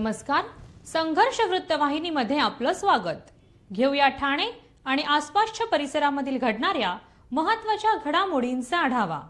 नमस्कार. संघर्ष वृत्तवाहिनीमध्ये आपलं स्वागत. घेऊया ठाणे आणि आसपासच्या परिसरामधील घडणाऱ्या महत्त्वाच्या घडामोडींचा आढावा.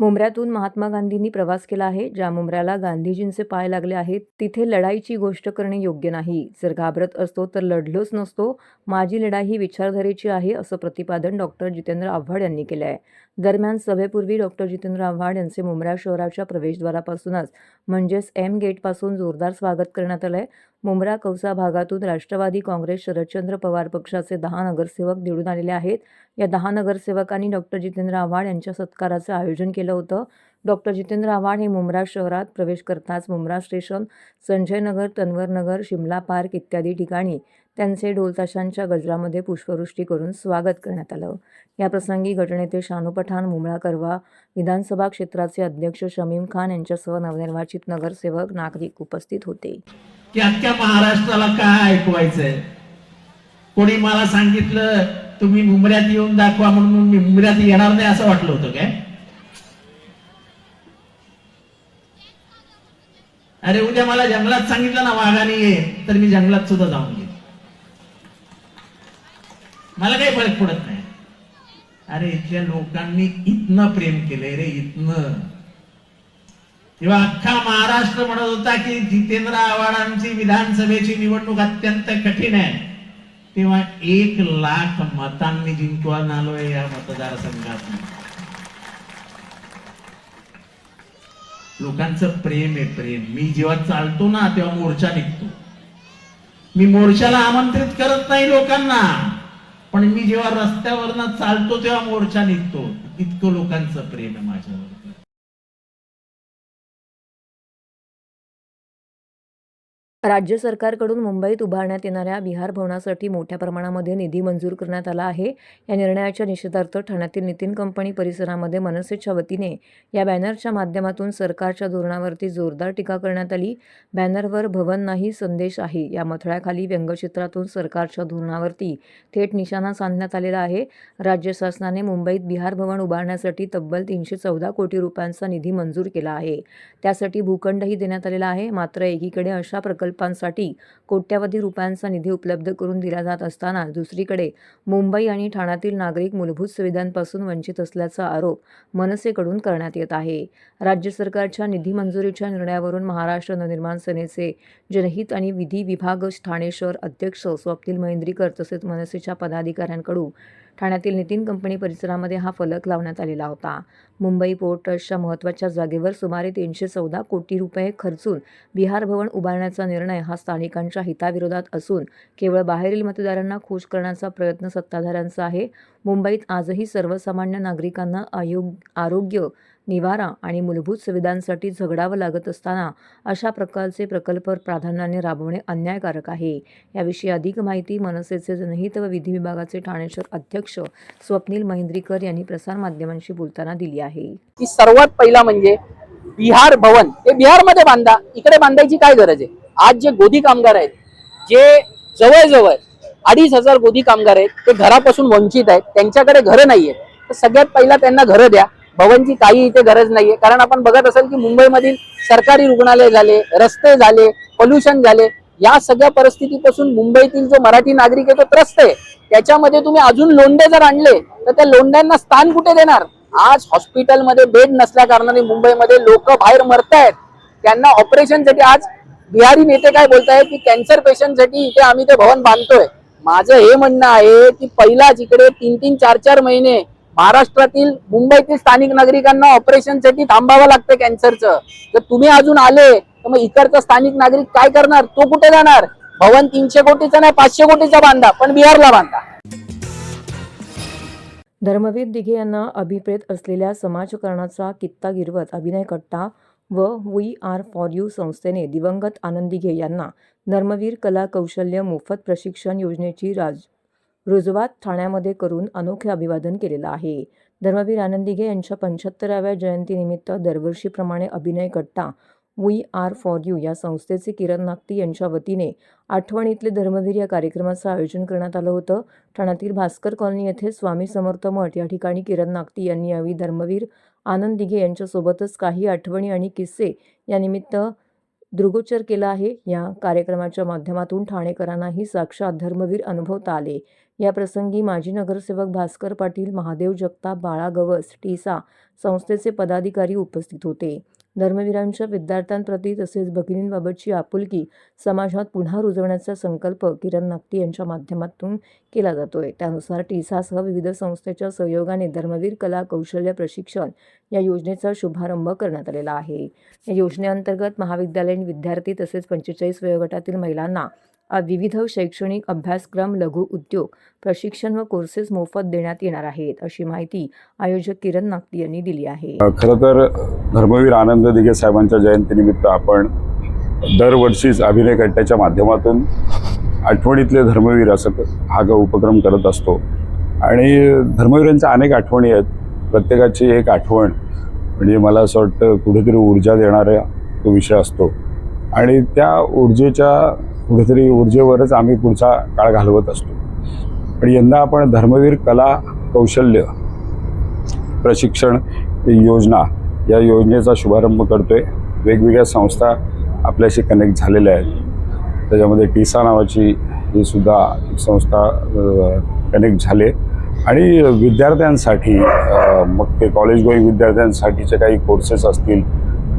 मुंब्र्यातून महात्मा गांधींनी प्रवास केला आहे. ज्या मुंब्र्याला गांधीजींचे पाय लागले आहेत तिथे लढाईची गोष्ट करणे योग्य नाही. जर घाबरत असतो तर लढलोच नसतो. माझी लढाई ही विचारधारेची आहे असं प्रतिपादन डॉक्टर जितेंद्र आव्हाड यांनी केलं आहे. दरम्यान सभेपूर्वी डॉक्टर जितेंद्र आव्हाड यांचे मुंब्रा शहराच्या प्रवेशद्वारापासूनच म्हणजेच एम गेटपासून जोरदार स्वागत करण्यात आलंय. मुंब्रा कौसा भागातून राष्ट्रवादी काँग्रेस शरदचंद्र पवार पक्षाचे 10 नगरसेवक निवडून आलेले आहेत. या 10 नगरसेवकांनी डॉक्टर जितेंद्र आव्हाड यांच्या सत्काराचं आयोजन केलं होतं. डॉक्टर जितेंद्र आव्हाड हे मुंब्रा शहरात प्रवेश करताच मुंब्रा स्टेशन, संजय नगर, तन्वर नगर, शिमला पार्क इत्यादी ठिकाणी त्यांचे ढोलताशांच्या गजरामध्ये पुष्पवृष्टी करून स्वागत करण्यात आलं. या प्रसंगी गटनेते शानू पठाण, मुंब्रा करवा विधानसभा क्षेत्राचे अध्यक्ष शमीम खान यांच्यासह नवनिर्वाचित नगरसेवक, नागरिक उपस्थित होते. की अख्ख्या महाराष्ट्राला काय ऐकवायचंय? कोणी मला सांगितलं तुम्ही मुंब्र्यात येऊन दाखवा म्हणून मी मुंब्र्यात येणार नाही असं वाटलं होतं काय? अरे उद्या मला जंगलात सांगितलं ना वाघाने ये, तर मी जंगलात सुद्धा जाऊन येईन. मला काही फरक पडत नाही. अरे इथल्या लोकांनी इतनं प्रेम केलंय रे, इतनं. जेव्हा अख्खा महाराष्ट्र म्हणत होता की जितेंद्र आव्हाडांची विधानसभेची निवडणूक अत्यंत कठीण आहे, तेव्हा 1,00,000 मतांनी जिंकून आलोय या मतदारसंघात. लोकांचं प्रेम आहे, प्रेम. मी जेव्हा चालतो ना तेव्हा मोर्चा निघतो. मी मोर्चाला आमंत्रित करत नाही लोकांना, पण मी जेव्हा रस्त्यावरनं चालतो तेव्हा मोर्चा निघतो. इतकं लोकांचं प्रेम आहे माझ्यावर. राज्य सरकारकडून मुंबईत उभारण्यात येणाऱ्या विहार भवनासाठी मोठ्या प्रमाणामध्ये निधी मंजूर करण्यात आला आहे. या निर्णयाच्या निषेधार्थ ठाण्यातील नितीन कंपनी परिसरामध्ये मनसेच्या वतीने या बॅनरच्या माध्यमातून सरकारच्या धोरणावरती जोरदार टीका करण्यात आली. बॅनरवर भवन नाही संदेश आहे या मथळ्याखाली व्यंगचित्रातून सरकारच्या धोरणावरती थेट निशाणा साधण्यात आलेला आहे. राज्य शासनाने मुंबईत विहार भवन उभारण्यासाठी तब्बल 314 कोटी रुपयांचा निधी मंजूर केला आहे. त्यासाठी भूखंडही देण्यात आलेला आहे. मात्र एकीकडे अशा प्रकल्पांसाठी कोट्यवधी रुपयांचा निधी उपलब्ध करून दिला जात असताना दुसरीकडे मुंबई आणि ठाण्यातील नागरिक मूलभूत सुविधांपासून वंचित असल्याचा आरोप मनसेकडून करण्यात येत आहे. राज्य सरकारच्या निधी मंजुरीच्या निर्णयावरून महाराष्ट्र नवनिर्माण सेनेचे जनहित आणि विधी विभाग ठाणे शहर अध्यक्ष स्वप्नील महेंद्रीकर तसेच मनसेच्या पदाधिकाऱ्यांकडून ठाण्यातील नितीन कंपनी परिसरामध्ये हा फलक लावण्यात आलेला होता. मुंबई पोर्ट ट्रस्टच्या महत्त्वाच्या जागेवर सुमारे 314 कोटी रुपये खर्चून विहार भवन उभारण्याचा निर्णय हा स्थानिकांच्या हिताविरोधात असून केवळ बाहेरील मतदारांना खुश करण्याचा प्रयत्न सत्ताधाऱ्यांचा आहे. मुंबईत आजही सर्वसामान्य नागरिकांना आरोग्य, निवारा आणि मूलभूत सुविधांसाठी झगडावं लागत असताना अशा प्रकारचे प्रकल्प प्राधान्याने राबवणे अन्यायकारक आहे. याविषयी अधिक माहिती मनसेचे जनहित व विधी विभागाचे ठाणे शहर अध्यक्ष स्वप्नील महेंद्रीकर यांनी प्रसारमाध्यमांशी बोलताना दिली आहे. की सर्वात पहिला म्हणजे विहार भवन हे बिहारमध्ये बांधा, इकडे बांधायची काय गरज आहे? आज जे गोदी कामगार आहेत, जे जवळजवळ 2,500 गोदी कामगार आहेत, ते घरापासून वंचित आहेत, त्यांच्याकडे घरं नाहीये. तर सगळ्यात पहिला त्यांना घरं द्या. भवनची काही इथे गरज नाहीये. कारण आपण बघत असेल की मुंबईमधील सरकारी रुग्णालय झाले, रस्ते झाले, पोल्युशन झाले, या सगळ्या परिस्थितीपासून मुंबईतील जो मराठी नागरिक आहे तो त्रस्त आहे. त्याच्यामध्ये तुम्ही अजून लोंढे जर आणले तर त्या लोंढ्यांना स्थान कुठे देणार? आज हॉस्पिटलमध्ये बेड नसल्या कारणाने मुंबईमध्ये लोक बाहेर मरतायत. त्यांना ऑपरेशनसाठी आज बिहारी नेते काय बोलतायत की कॅन्सर पेशंटसाठी इथे आम्ही ते भवन बांधतोय. माझं हे म्हणणं आहे की पहिला जिकडे 3-3, 4-4 महिने महाराष्ट्रातील मुंबईतील स्थानिक नागरिकांना ऑपरेशनसाठी थांबावं लागतं कॅन्सरचं, तर तुम्ही अजून आले तर मग इकडचा स्थानिक नागरिक काय करणार? तो कुठे जाणार? भवन 300 कोटीचा नाही 500 कोटीचा बांधा, पण बिहारला बांधा. धर्मवीर दिघे यांना अभिप्रेत असलेल्या समाजकारणाचा कित्ता गिरवत अभिनय कट्टा व वी आर फॉर यू संस्थेने दिवंगत आनंद दिघे यांना धर्मवीर कला कौशल्य मोफत प्रशिक्षण योजनेची रुजवात ठाण्यामध्ये करून अनोखे अभिवादन केलेलं आहे. धर्मवीर आनंद दिघे यांच्या 75व्या जयंतीनिमित्त दरवर्षीप्रमाणे अभिनय कट्टा वी आर फॉर यू या संस्थेचे किरण नागती यांच्या वतीने आठवणीतले धर्मवीर या कार्यक्रमाचं आयोजन करण्यात आलं होतं. ठाण्यातील भास्कर कॉलनी येथे स्वामी समर्थ मठ या ठिकाणी किरण नागती यांनी यावेळी धर्मवीर आनंद दिघे यांच्यासोबतच काही आठवणी आणि किस्से यानिमित्त दृगोचर केला आहे. या कार्यक्रमाच्या माध्यमातून ठाणेकरांनाही साक्षात धर्मवीर अनुभवता आले. या प्रसंगी माजी नगरसेवक भास्कर पाटील, महादेव जगताप, बाळा गवस, टीसा संस्थेचे पदाधिकारी उपस्थित होते. धर्मवीरांच्या विद्यार्थ्यांप्रती तसेच भगिनींबाबतची आपुलकी समाजात पुन्हा रुजवण्याचा संकल्प किरण नागती यांच्या माध्यमातून केला जातोय. त्यानुसार टीसासह विविध संस्थेच्या सहयोगाने धर्मवीर कला कौशल्य प्रशिक्षण या योजनेचा शुभारंभ करण्यात आलेला आहे. या योजनेअंतर्गत महाविद्यालयीन विद्यार्थी तसेच 45 वयोगटातील महिलांना विविध शैक्षणिक अभ्यासक्रम, लघु उद्योग, प्रशिक्षण व कोर्सेस मोफत देण्यात येणार आहेत, अशी माहिती आयोजक किरण नागती यांनी दिली आहे. खरं तर धर्मवीर आनंद दिघे साहेबांच्या जयंतीनिमित्त आपण दरवर्षीच अभिनय कट्ट्याच्या माध्यमातून आठवणीतले धर्मवीर असं हा उपक्रम करत असतो. आणि धर्मवीरांच्या अनेक आठवणी आहेत. प्रत्येकाची एक आठवण म्हणजे मला असं वाटतं कुठेतरी ऊर्जा देणारा तो विषय असतो आणि त्या कुठेतरी ऊर्जेवरच आम्ही पुढचा काळ घालवत असतो. पण यंदा आपण धर्मवीर कला कौशल्य प्रशिक्षण योजना या योजनेचा शुभारंभ करतोय. वेगवेगळ्या संस्था आपल्याशी कनेक्ट झालेल्या आहेत. त्याच्यामध्ये टीसा नावाची ही सुद्धा एक संस्था कनेक्ट झाले आणि विद्यार्थ्यांसाठी मग ते कॉलेज गोईंग विद्यार्थ्यांसाठीचे काही कोर्सेस असतील,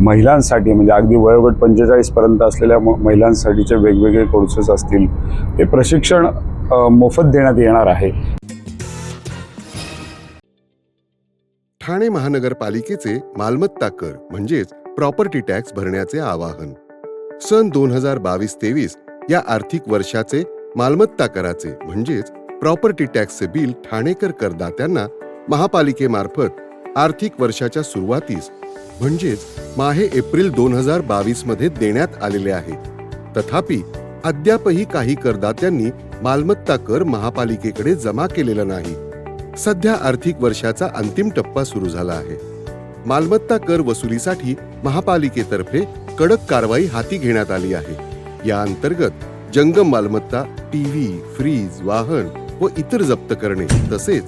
महिलांसाठी म्हणजे अगदी वयोगट 45 पर्यंत असलेल्या महिलांसाठीचे वेगवेगळे कोर्सेस असतील, हे प्रशिक्षण मोफत देण्यात येणार आहे. ठाणे महानगरपालिकेचे मालमत्ता कर म्हणजेच प्रॉपर्टी टॅक्स भरण्याचे आवाहन. सन 2022-23 या आर्थिक वर्षाचे मालमत्ता कराचे म्हणजेच प्रॉपर्टी टॅक्सचे बिल ठाणेकर करदात्यांना महापालिकेमार्फत आर्थिक वर्षाच्या सुरुवातीस म्हणजेच माहे एप्रिल 2022 मध्ये देण्यात आलेले आहे. तथापि अद्यापही काही करदात्यांनी मालमत्ता कर महापालिकेकडे जमा केलेला नाही. सध्या आर्थिक वर्षाचा अंतिम टप्पा सुरू झाला आहे. मालमत्ता कर वसुलीसाठी महापालिकेतर्फे कडक कारवाई हाती घेण्यात आली आहे. या अंतर्गत जंगम मालमत्ता, टीव्ही, फ्रीज, वाहन व इतर जप्त करणे तसेच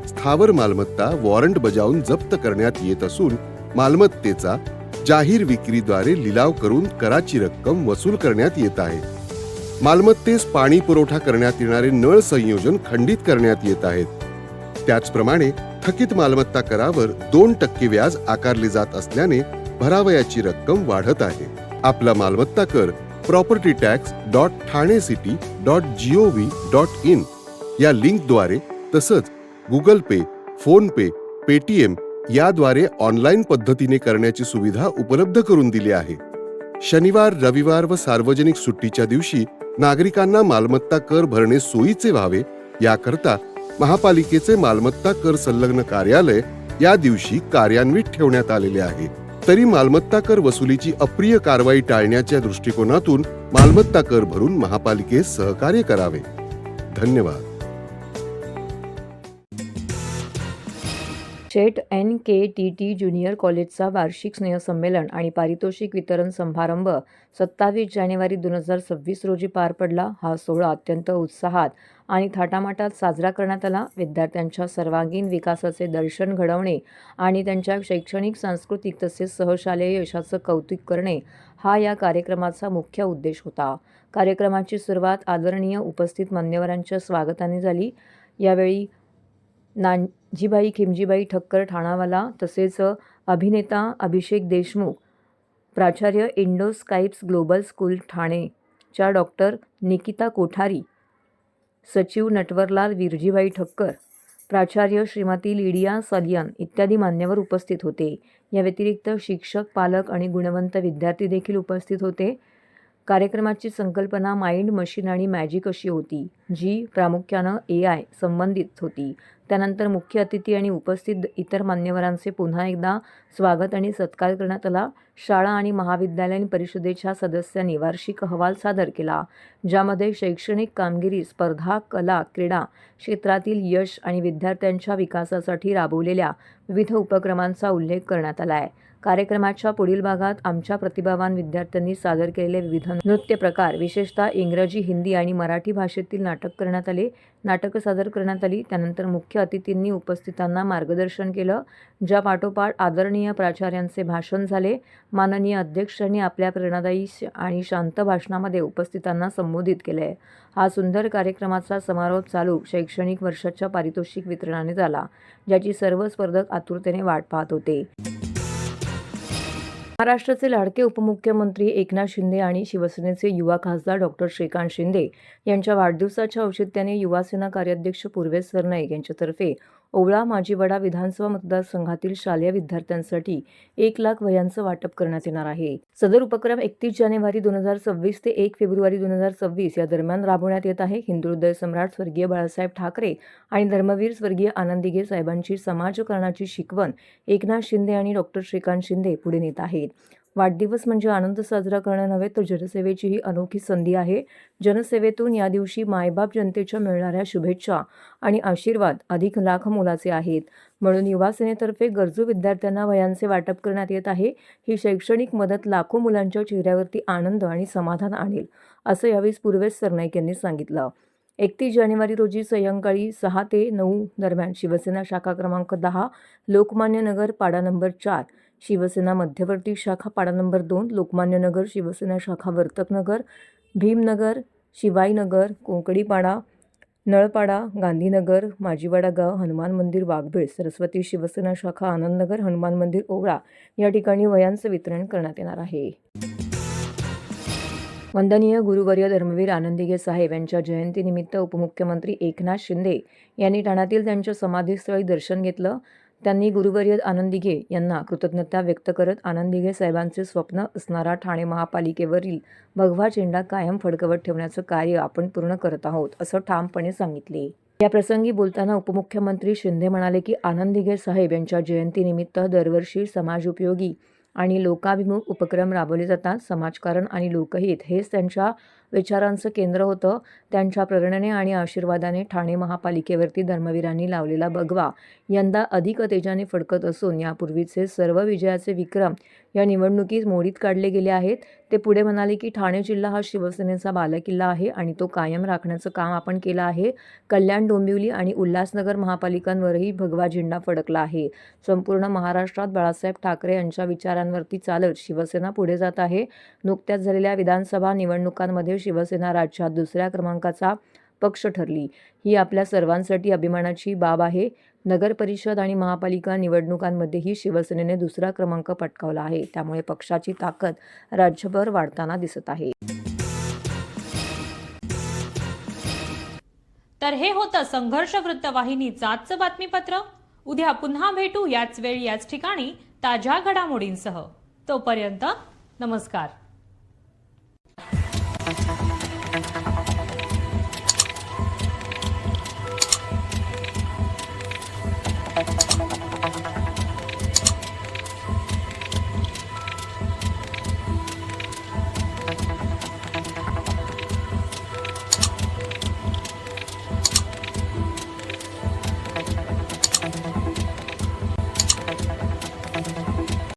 स्थावर मालमत्ता वॉरंट बजावून जप्त करण्यात येत असून मालमत्तेचा जाहीर विक्रीद्वारे लिलाव करून कराची रक्कम वसूल करण्यात येत आहे. मालमत्तेस पाणी पुरवठा करण्यात येणारे नळ संयोजन खंडित करण्यात येत आहेत. त्याचप्रमाणे थकीत मालमत्ता करावर 2% व्याज आकारले जात असल्याने भरावयाची रक्कम वाढत आहे. आपला मालमत्ता कर propertytax.thanecity.gov.in या लिंकद्वारे तसंच गुगल पे, फोन पे, पेटीएम याद्वारे ऑनलाईन पद्धतीने करण्याची सुविधा उपलब्ध करून दिली आहे. शनिवार, रविवार व सार्वजनिक सुट्टीच्या दिवशी नागरिकांना मालमत्ता कर भरणे सोयीचे व्हावे याकरता महापालिकेचे मालमत्ता कर संलग्न कार्यालय या दिवशी कार्यान्वित ठेवण्यात आलेले आहे. तरी मालमत्ता कर वसुलीची अप्रिय कारवाई टाळण्याच्या दृष्टिकोनातून मालमत्ता कर भरून महापालिकेस सहकार्य करावे. धन्यवाद. शेट NKTT ज्युनियर कॉलेजचा वार्षिक स्नेहसंमेलन आणि पारितोषिक वितरण समारंभ 27 जानेवारी 2026 रोजी पार पडला. हा सोहळा अत्यंत उत्साहात आणि थाटामाटात साजरा करण्यात आला. विद्यार्थ्यांच्या सर्वांगीण विकासाचे दर्शन घडवणे आणि त्यांच्या शैक्षणिक, सांस्कृतिक तसेच सहशालेय यशाचं कौतुक करणे हा या कार्यक्रमाचा मुख्य उद्देश होता. कार्यक्रमाची सुरुवात आदरणीय उपस्थित मान्यवरांच्या स्वागताने झाली. यावेळी नानजीबाई खिमजीबाई ठक्कर ठाणावाला तसेच अभिनेता अभिषेक देशमुख, प्राचार्य इंडो स्काइप्स ग्लोबल स्कूल ठाणेच्या डॉक्टर निकिता कोठारी, सचिव नटवरलाल विरजीबाई ठक्कर, प्राचार्य श्रीमती लिडिया सलियान इत्यादी मान्यवर उपस्थित होते. या व्यतिरिक्त शिक्षक, पालक आणि गुणवंत विद्यार्थी देखील उपस्थित होते. कार्यक्रमाची संकल्पना माइंड, मशीन आणि मॅजिक अशी होती, जी प्रामुख्यानं AI संबंधित होती. त्यानंतर मुख्य अतिथी आणि उपस्थित इतर मान्यवरांचे पुन्हा एकदा स्वागत आणि सत्कार करण्यात आला. शाळा आणि महाविद्यालयीन परिषदेच्या सदस्यांनी वार्षिक अहवाल सादर केला, ज्यामध्ये शैक्षणिक कामगिरी, स्पर्धा, कला, क्रीडा क्षेत्रातील यश आणि विद्यार्थ्यांच्या विकासासाठी राबवलेल्या विविध उपक्रमांचा उल्लेख करण्यात आला आहे. कार्यक्रमाच्या पुढील भागात आमच्या प्रतिभावान विद्यार्थ्यांनी सादर केलेले विविध नृत्य प्रकार, विशेषतः इंग्रजी, हिंदी आणि मराठी भाषेतील नाटकं सादर करण्यात आली. त्यानंतर मुख्य अतिथींनी उपस्थितांना मार्गदर्शन केलं, ज्या पाठोपाठ आदरणीय प्राचार्यांचे भाषण झाले. माननीय अध्यक्षांनी आपल्या प्रेरणादायी आणि शांत भाषणामध्ये उपस्थितांना संबोधित केले. हा सुंदर कार्यक्रमाचा समारोप चालू शैक्षणिक वर्षाच्या पारितोषिक वितरणाने झाला, ज्याची सर्व स्पर्धक आतुरतेने वाट पाहत होते. महाराष्ट्राचे लाडके उपमुख्यमंत्री एकनाथ शिंदे आणि शिवसेनेचे युवा खासदार डॉक्टर श्रीकांत शिंदे यांच्या वाढदिवसाच्या औचित्याने युवासेना कार्याध्यक्ष पूर्वेश सरनाईक यांच्यातर्फे ओवळा माजिवडा विधानसभा मतदारसंघातील शालेय विद्यार्थ्यांसाठी 1 लाख वह्यांचं वाटप करण्यात येणार आहे. सदर उपक्रम 31 जानेवारी 2026 ते 1 फेब्रुवारी 2026 या दरम्यान राबवण्यात येत आहे. हिंदू हृदय सम्राट स्वर्गीय बाळासाहेब ठाकरे आणि धर्मवीर स्वर्गीय आनंद दिघे साहेबांची समाजकारणाची शिकवण एकनाथ शिंदे आणि डॉक्टर श्रीकांत शिंदे पुढे नेत आहेत. वाढदिवस म्हणजे आनंद साजरा करणं नव्हे, तर जनसेवेची ही अनोखी संधी आहे. जनसेवेतून या दिवशी मायबाप जनतेच्या मिळणाऱ्या शुभेच्छा आणि आशीर्वाद अधिक लाख मोलाचे आहेत. म्हणून युवासेनेतर्फे गरजू विद्यार्थ्यांना वह्यांचे वाटप करण्यात येत आहे. ही शैक्षणिक मदत लाखो मुलांच्या चेहऱ्यावरती आनंद आणि समाधान आणेल, असं यावेळी पूर्वेश सरनाईक यांनी सांगितलं. 31 जानेवारी रोजी सायंकाळी 6 ते 9 दरम्यान शिवसेना शाखा क्रमांक 10, लोकमान्य नगर, पाडा नंबर 4, शिवसेना मध्यवर्ती शाखा, पाडा नंबर 2, लोकमान्य नगर, शिवसेना शाखा वर्तकनगर, भीमनगर, शिवाईनगर, कोकणीपाडा, नळपाडा, गांधीनगर, माजिवाडा गाव, हनुमान मंदिर वाघबीळ, सरस्वती शिवसेना शाखा आनंदनगर, हनुमान मंदिर ओवळा या ठिकाणी वह्यांचं वितरण करण्यात येणार आहे. वंदनीय गुरुवर्य धर्मवीर आनंद दिघे साहेब यांच्या जयंतीनिमित्त उपमुख्यमंत्री एकनाथ शिंदे यांनी ठाण्यातील त्यांच्या समाधीस्थळी दर्शन घेतलं. त्यांनी गुरुवर्य आनंद दिघे यांना कृतज्ञता व्यक्त करत आनंद दिघे साहेबांचे स्वप्न असणारा ठाणे महापालिकेवरील भगवा झेंडा कायम फडकवत ठेवण्याचं कार्य आपण पूर्ण करत आहोत, असं ठामपणे सांगितले. या प्रसंगी बोलताना उपमुख्यमंत्री शिंदे म्हणाले की आनंद दिघे साहेब यांच्या जयंतीनिमित्त दरवर्षी समाजोपयोगी आणि लोकाभिमुख उपक्रम राबवले जातात. समाजकारण आणि लोकहित हेच त्यांच्या विचारांचं केंद्र होतं. त्यांच्या प्रेरणेने आणि आशीर्वादाने ठाणे महापालिकेवरती धर्मवीरांनी लावलेला भगवा यंदा अधिक तेजाने फडकत असून यापूर्वीचे सर्व विजयाचे विक्रम या निवडणुकीत मोडीत काढले गेले आहेत. ते पुढे म्हणाले की ठाणे जिल्हा हा शिवसेनेचा बालेकिल्ला आहे आणि तो कायम राखण्याचं काम आपण केलं आहे. कल्याण, डोंबिवली आणि उल्हासनगर महापालिकांवरही भगवा झेंडा फडकला आहे. संपूर्ण महाराष्ट्रात बाळासाहेब ठाकरे यांच्या विचारांवरती चालत शिवसेना पुढे जात आहे. नुकत्याच झालेल्या विधानसभा निवडणुकांमध्ये शिवसेना राज्यात 2ऱ्या क्रमांकाचा पक्ष ठरली. ही आपल्या सर्वांसाठी अभिमानाची बाब आहे. नगर परिषद आणि महापालिका निवडणुकांमध्येही शिवसेनेने 2रा क्रमांक पटकावला आहे. त्यामुळे पक्षाची ताकद राज्यभर वाढताना दिसत आहे. तर हे होतं संघर्ष वृत्तवाहिनीचं आजचं बातमीपत्र. उद्या पुन्हा भेटू याच वेळी याच ठिकाणी ताज्या घडामोडींसह. तोपर्यंत नमस्कार.